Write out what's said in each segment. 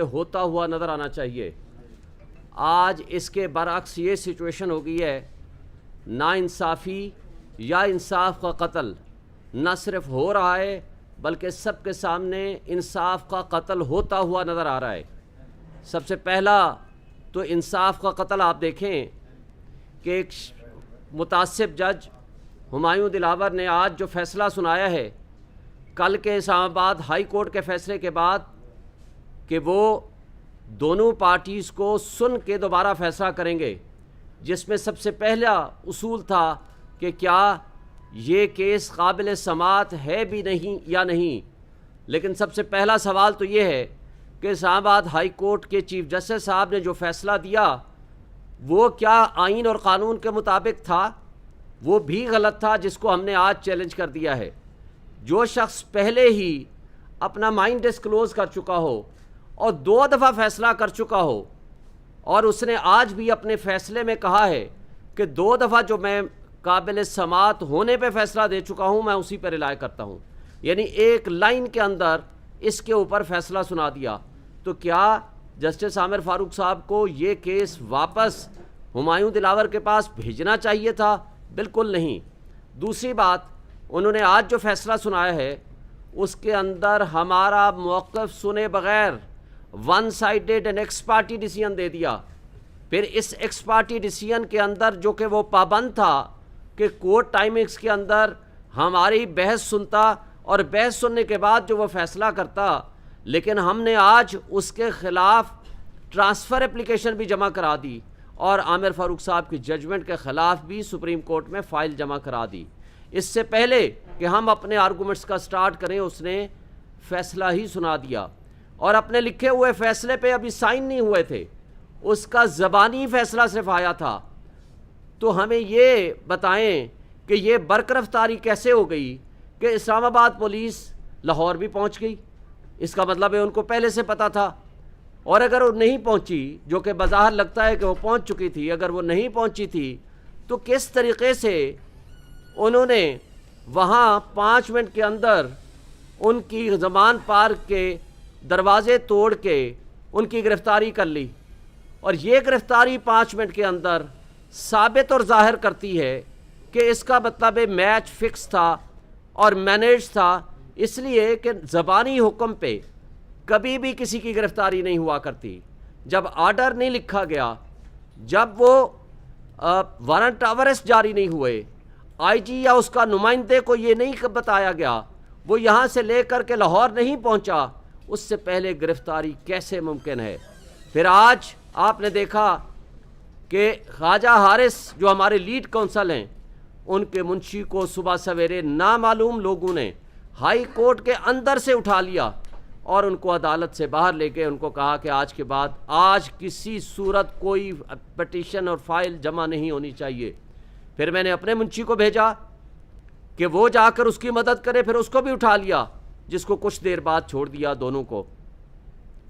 ہوتا ہوا نظر آنا چاہیے۔ آج اس کے برعکس یہ سچویشن ہو گئی ہے، نا انصافی یا انصاف کا قتل نہ صرف ہو رہا ہے بلکہ سب کے سامنے انصاف کا قتل ہوتا ہوا نظر آ رہا ہے۔ سب سے پہلا تو انصاف کا قتل آپ دیکھیں کہ ایک متعصب جج ہمایوں دلاور نے آج جو فیصلہ سنایا ہے کل کے اسلام آباد ہائی کورٹ کے فیصلے کے بعد کہ وہ دونوں پارٹیز کو سن کے دوبارہ فیصلہ کریں گے، جس میں سب سے پہلا اصول تھا کہ کیا یہ کیس قابل سماعت ہے بھی نہیں یا نہیں۔ لیکن سب سے پہلا سوال تو یہ ہے کہ اسلام آباد ہائی کورٹ کے چیف جسٹس صاحب نے جو فیصلہ دیا وہ کیا آئین اور قانون کے مطابق تھا؟ وہ بھی غلط تھا، جس کو ہم نے آج چیلنج کر دیا ہے۔ جو شخص پہلے ہی اپنا مائنڈ ڈسکلوز کر چکا ہو اور 2 دفعہ فیصلہ کر چکا ہو، اور اس نے آج بھی اپنے فیصلے میں کہا ہے کہ 2 دفعہ جو میں قابل سماعت ہونے پہ فیصلہ دے چکا ہوں میں اسی پہ رلائے کرتا ہوں، یعنی ایک لائن کے اندر اس کے اوپر فیصلہ سنا دیا، تو کیا جسٹس عامر فاروق صاحب کو یہ کیس واپس ہمایوں دلاور کے پاس بھیجنا چاہیے تھا؟ بالکل نہیں۔ دوسری بات، انہوں نے آج جو فیصلہ سنایا ہے اس کے اندر ہمارا موقف سنے بغیر one sided and ex parte decision دے دیا۔ پھر اس ایکس پارٹی ڈیسیژن کے اندر جو کہ وہ پابند تھا کہ کورٹ ٹائمنگز کے اندر ہماری بحث سنتا اور بحث سننے کے بعد جو وہ فیصلہ کرتا، لیکن ہم نے آج اس کے خلاف ٹرانسفر اپلیکیشن بھی جمع کرا دی اور عامر فاروق صاحب کی ججمنٹ کے خلاف بھی سپریم کورٹ میں فائل جمع کرا دی۔ اس سے پہلے کہ ہم اپنے آرگومنٹس کا سٹارٹ کریں اس نے فیصلہ ہی سنا دیا، اور اپنے لکھے ہوئے فیصلے پہ ابھی سائن نہیں ہوئے تھے، اس کا زبانی فیصلہ صرف آیا تھا۔ تو ہمیں یہ بتائیں کہ یہ برقرفتاری کیسے ہو گئی کہ اسلام آباد پولیس لاہور بھی پہنچ گئی؟ اس کا مطلب ہے ان کو پہلے سے پتہ تھا، اور اگر وہ نہیں پہنچی، جو کہ بظاہر لگتا ہے کہ وہ پہنچ چکی تھی، اگر وہ نہیں پہنچی تھی تو کس طریقے سے انہوں نے وہاں 5 منٹ کے اندر ان کی زمان پارک کے دروازے توڑ کے ان کی گرفتاری کر لی؟ اور یہ گرفتاری 5 منٹ کے اندر ثابت اور ظاہر کرتی ہے کہ اس کا مطلب میچ فکس تھا اور مینیج تھا، اس لیے کہ زبانی حکم پہ کبھی بھی کسی کی گرفتاری نہیں ہوا کرتی۔ جب آرڈر نہیں لکھا گیا، جب وہ وارنٹ آف اریسٹ جاری نہیں ہوئے، آئی جی یا اس کا نمائندے کو یہ نہیں بتایا گیا، وہ یہاں سے لے کر کے لاہور نہیں پہنچا، اس سے پہلے گرفتاری کیسے ممکن ہے؟ پھر آج آپ نے دیکھا کہ خواجہ حارث جو ہمارے لیڈ کونسل ہیں، ان کے منشی کو صبح سویرے نامعلوم لوگوں نے ہائی کورٹ کے اندر سے اٹھا لیا اور ان کو عدالت سے باہر لے کے ان کو کہا کہ آج کے بعد آج کسی صورت کوئی پٹیشن اور فائل جمع نہیں ہونی چاہیے۔ پھر میں نے اپنے منشی کو بھیجا کہ وہ جا کر اس کی مدد کرے، پھر اس کو بھی اٹھا لیا، جس کو کچھ دیر بعد چھوڑ دیا دونوں کو۔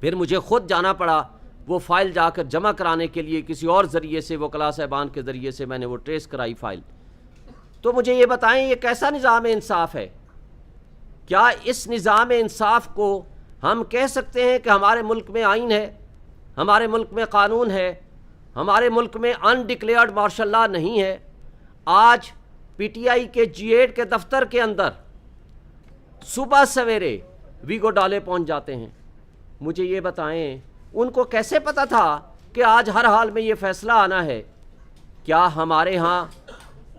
پھر مجھے خود جانا پڑا وہ فائل جا کر جمع کرانے کے لیے، کسی اور ذریعے سے، وکلاء صاحبان کے ذریعے سے میں نے وہ ٹریس کرائی فائل۔ تو مجھے یہ بتائیں یہ کیسا نظام انصاف ہے؟ کیا اس نظام انصاف کو ہم کہہ سکتے ہیں کہ ہمارے ملک میں آئین ہے، ہمارے ملک میں قانون ہے، ہمارے ملک میں انڈکلیئرڈ مارشل لاء نہیں ہے؟ آج پی ٹی آئی کے G8 کے دفتر کے اندر صبح سویرے ویگو ڈالے پہنچ جاتے ہیں۔ مجھے یہ بتائیں ان کو کیسے پتہ تھا کہ آج ہر حال میں یہ فیصلہ آنا ہے؟ کیا ہمارے ہاں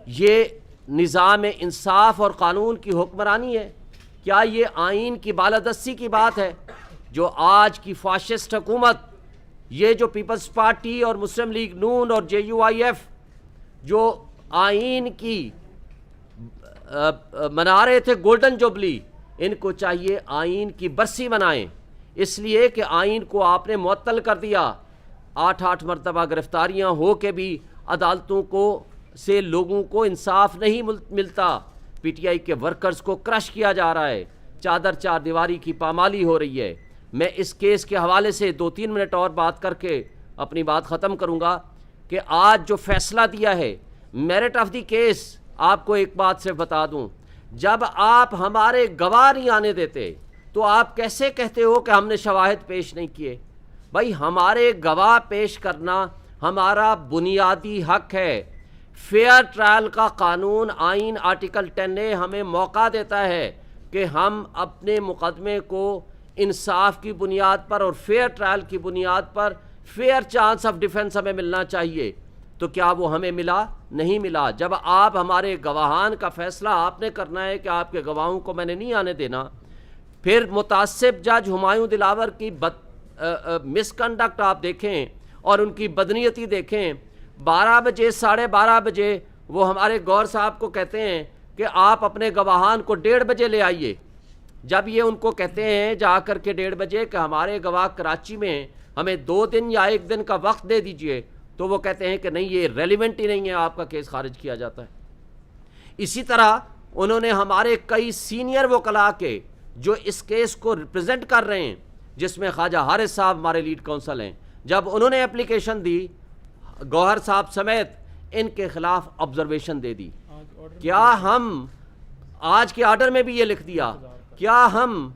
یہ نظام انصاف اور قانون کی حکمرانی ہے؟ کیا یہ آئین کی بالادستی کی بات ہے جو آج کی فاشسٹ حکومت، یہ جو پیپلز پارٹی اور مسلم لیگ نون اور JUIF جو آئین کی منا رہے تھے گولڈن جوبلی، ان کو چاہیے آئین کی برسی منائیں، اس لیے کہ آئین کو آپ نے معطل کر دیا۔ 8 مرتبہ گرفتاریاں ہو کے بھی عدالتوں کو سے لوگوں کو انصاف نہیں ملتا۔ پی ٹی آئی کے ورکرز کو کرش کیا جا رہا ہے، چادر چار دیواری کی پامالی ہو رہی ہے۔ میں اس کیس کے حوالے سے 2-3 منٹ اور بات کر کے اپنی بات ختم کروں گا کہ آج جو فیصلہ دیا ہے میرٹ آف دی کیس، آپ کو ایک بات صرف بتا دوں، جب آپ ہمارے گواہ نہیں آنے دیتے تو آپ کیسے کہتے ہو کہ ہم نے شواہد پیش نہیں کیے؟ بھائی ہمارے گواہ پیش کرنا ہمارا بنیادی حق ہے. فیئر ٹرائل کا قانون آئین آرٹیکل 10A ہمیں موقع دیتا ہے کہ ہم اپنے مقدمے کو انصاف کی بنیاد پر اور فیئر ٹرائل کی بنیاد پر فیئر چانس آف ڈیفنس ہمیں ملنا چاہیے. تو کیا وہ ہمیں ملا؟ نہیں ملا. جب آپ ہمارے گواہان کا فیصلہ آپ نے کرنا ہے کہ آپ کے گواہوں کو میں نے نہیں آنے دینا. پھر متعصب جج ہمایوں دلاور کی مس کنڈکٹ آپ دیکھیں اور ان کی بدنیتی دیکھیں. 12 بجے 12:30 بجے وہ ہمارے گور صاحب کو کہتے ہیں کہ آپ اپنے گواہان کو 1:30 بجے لے آئیے. جب یہ ان کو کہتے ہیں جا کر کے 1:30 بجے کہ ہمارے گواہ کراچی میں ہیں، ہمیں 2 دن یا 1 دن کا وقت دے دیجئے، تو وہ کہتے ہیں کہ نہیں، یہ ریلیونٹ ہی نہیں ہے، آپ کا کیس خارج کیا جاتا ہے. اسی طرح انہوں نے ہمارے کئی سینئر وکلاء کے جو اس کیس کو ریپرزینٹ کر رہے ہیں، جس میں خواجہ حارث صاحب ہمارے لیڈ کونسل ہیں، جب انہوں نے اپلیکیشن دی گوہر صاحب سمیت ان کے خلاف آبزرویشن دے دی. کیا ہم آج کے آرڈر میں بھی یہ لکھ دیا، کیا ہم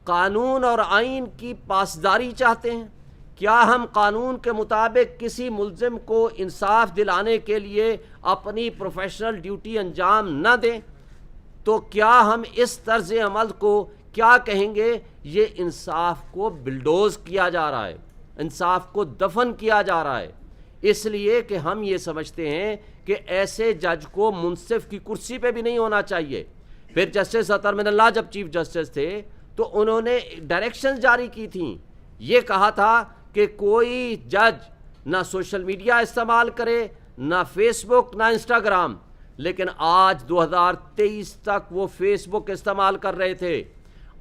قانون اور آئین کی پاسداری چاہتے ہیں؟ کیا ہم قانون کے مطابق کسی ملزم کو انصاف دلانے کے لیے اپنی پروفیشنل ڈیوٹی انجام نہ دیں؟ تو کیا ہم اس طرز عمل کو کیا کہیں گے؟ یہ انصاف کو بلڈوز کیا جا رہا ہے، انصاف کو دفن کیا جا رہا ہے. اس لیے کہ ہم یہ سمجھتے ہیں کہ ایسے جج کو منصف کی کرسی پہ بھی نہیں ہونا چاہیے. پھر جسٹس اطہر من اللہ جب چیف جسٹس تھے تو انہوں نے ڈائریکشنز جاری کی تھیں. یہ کہا تھا کہ کوئی جج نہ سوشل میڈیا استعمال کرے، نہ فیس بک، نہ انسٹاگرام. لیکن آج 2023 تک وہ فیس بک استعمال کر رہے تھے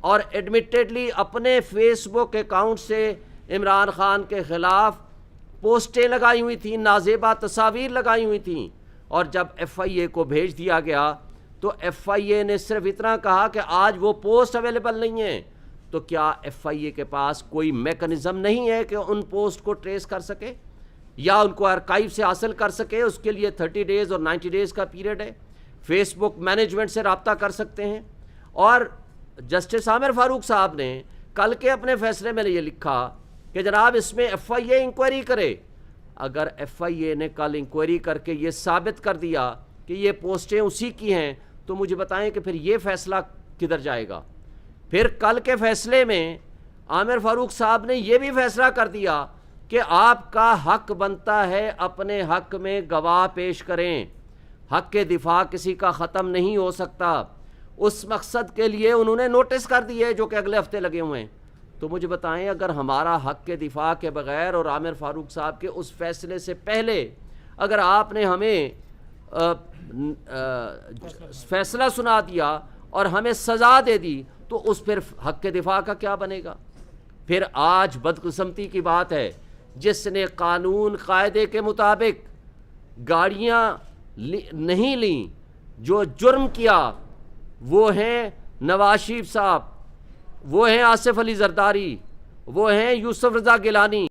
اور ایڈمیٹڈلی اپنے فیس بک اکاؤنٹ سے عمران خان کے خلاف پوسٹیں لگائی ہوئی تھیں، نازیبا تصاویر لگائی ہوئی تھیں. اور جب FIA کو بھیج دیا گیا تو FIA نے صرف اتنا کہا کہ آج وہ پوسٹ اویلیبل نہیں ہیں. تو کیا FIA کے پاس کوئی میکنزم نہیں ہے کہ ان پوسٹ کو ٹریس کر سکے یا ان کو آرکائیو سے حاصل کر سکے؟ اس کے لیے 30 ڈیز اور 90 ڈیز کا پیریڈ ہے. فیس بک مینجمنٹ سے رابطہ کر سکتے ہیں. اور جسٹس عامر فاروق صاحب نے کل کے اپنے فیصلے میں یہ لکھا کہ جناب اس میں FIA انکوائری کرے. اگر FIA نے کل انکوائری کر کے یہ ثابت کر دیا کہ یہ پوسٹیں اسی کی ہیں تو مجھے بتائیں کہ پھر یہ فیصلہ کدھر جائے گا؟ پھر کل کے فیصلے میں عامر فاروق صاحب نے یہ بھی فیصلہ کر دیا کہ آپ کا حق بنتا ہے اپنے حق میں گواہ پیش کریں. حق کے دفاع کسی کا ختم نہیں ہو سکتا. اس مقصد کے لیے انہوں نے نوٹس کر دیے جو کہ اگلے ہفتے لگے ہوئے ہیں. تو مجھے بتائیں اگر ہمارا حق کے دفاع کے بغیر اور عامر فاروق صاحب کے اس فیصلے سے پہلے اگر آپ نے ہمیں فیصلہ سنا دیا اور ہمیں سزا دے دی تو اس پھر حق کے دفاع کا کیا بنے گا؟ پھر آج بدقسمتی کی بات ہے جس نے قانون قاعدے کے مطابق گاڑیاں نہیں لیں، جو جرم کیا، وہ ہیں نواز شریف صاحب، وہ ہیں آصف علی زرداری، وہ ہیں یوسف رضا گیلانی.